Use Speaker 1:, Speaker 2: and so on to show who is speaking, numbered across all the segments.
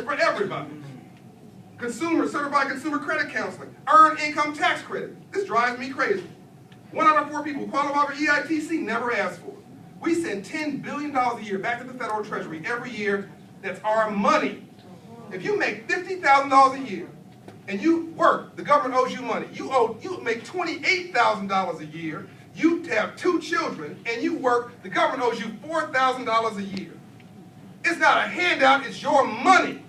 Speaker 1: for everybody. Certified consumer credit counseling, earned income tax credit. This drives me crazy. 1 out of 4 people who qualify for EITC never ask for it. We send $10 billion a year back to the federal treasury every year. That's our money. If you make $50,000 a year and you work, the government owes you money. You make $28,000 a year. You have 2 children and you work, the government owes you $4,000 a year. It's not a handout, it's your money.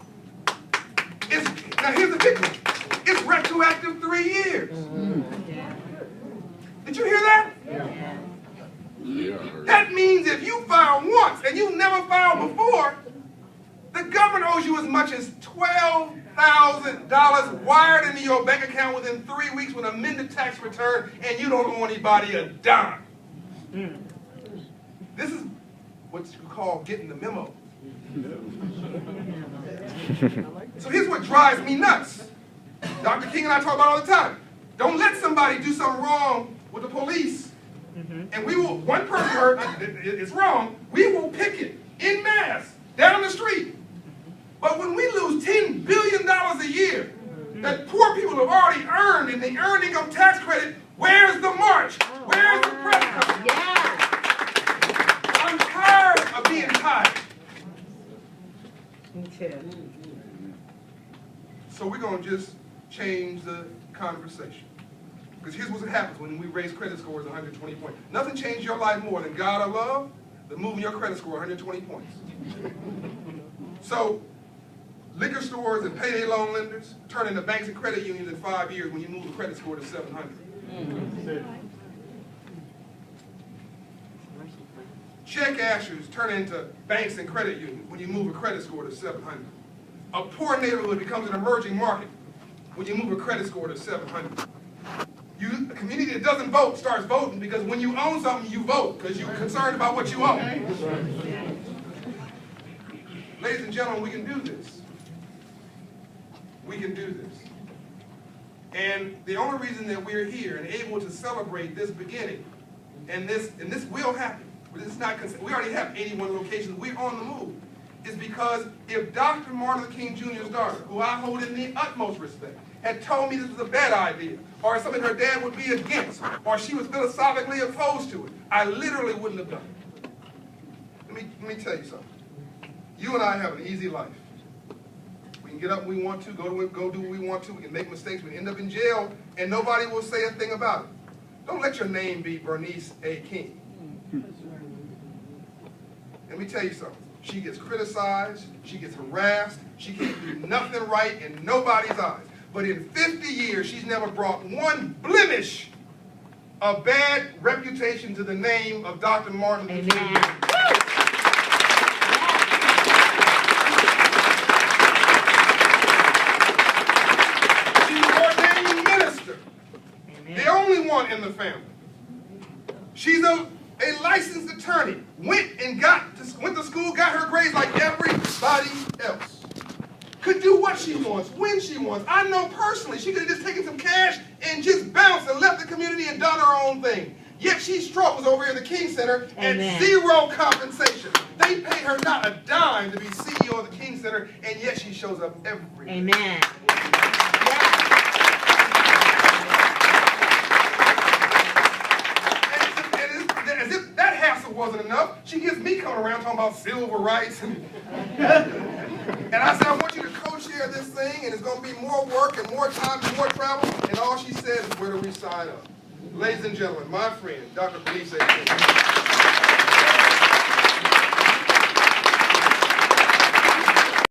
Speaker 1: Now here's the big one. It's retroactive 3 years. Did you hear that?
Speaker 2: Yeah.
Speaker 1: That means if you file once and you never filed before, the government owes you as much as $12,000 wired into your bank account within 3 weeks with an amended tax return, and you don't owe anybody a dime. This is what you call getting the memo. So here's what drives me nuts. Dr. King and I talk about it all the time. Don't let somebody do something wrong with the police, and we will, one person heard, it's wrong, we will picket en masse down the street. But when we lose $10 billion a year that poor people have already earned in the earned income tax credit, where's the march? Where's the press conference?
Speaker 3: Yeah.
Speaker 1: I'm tired of being tired.
Speaker 3: Me too.
Speaker 1: So we're going to just change the conversation. Because here's what happens when we raise credit scores 120 points. Nothing changed your life more than God or love than moving your credit score 120 points. So liquor stores and payday loan lenders turn into banks and credit unions in 5 years when you move the credit score to 700. Check cashers turn into banks and credit unions when you move a credit score to 700. A poor neighborhood becomes an emerging market when you move a credit score to 700. A community that doesn't vote starts voting because when you own something, you vote because you're concerned about what you own. Ladies and gentlemen, we can do this. We can do this. And the only reason that we're here and able to celebrate this beginning, and this will happen, but it's not, we already have 81 locations, we're on the move, is because if Dr. Martin Luther King Jr.'s daughter, who I hold in the utmost respect, had told me this was a bad idea, or something her dad would be against, or she was philosophically opposed to it, I literally wouldn't have done it. Let me tell you something. You and I have an easy life. We can get up when we want to, go do what we want to, we can make mistakes, we can end up in jail, and nobody will say a thing about it. Don't let your name be Bernice A. King. Let me tell you something. She gets criticized, she gets harassed, she can't do nothing right in nobody's eyes. But in 50 years, she's never brought one blemish of bad reputation to the name of Dr. Martin Luther King.
Speaker 3: Amen.
Speaker 1: The only one in the family. She's a licensed attorney. Went to school, got her grades like everybody else. Could do what she wants, when she wants. I know personally she could have just taken some cash and just bounced and left the community and done her own thing. Yet she struggles over here at the King Center at zero compensation. They pay her not a dime to be CEO of the King Center, and yet she shows up every day.
Speaker 3: Amen.
Speaker 1: As if that hassle wasn't enough, she gets me coming around talking about civil rights. And I said, I want you to co-chair this thing, and it's going to be more work and more time and more travel. And all she said is, where do we sign up? Ladies and gentlemen, my friend, Dr. Bernice A. King.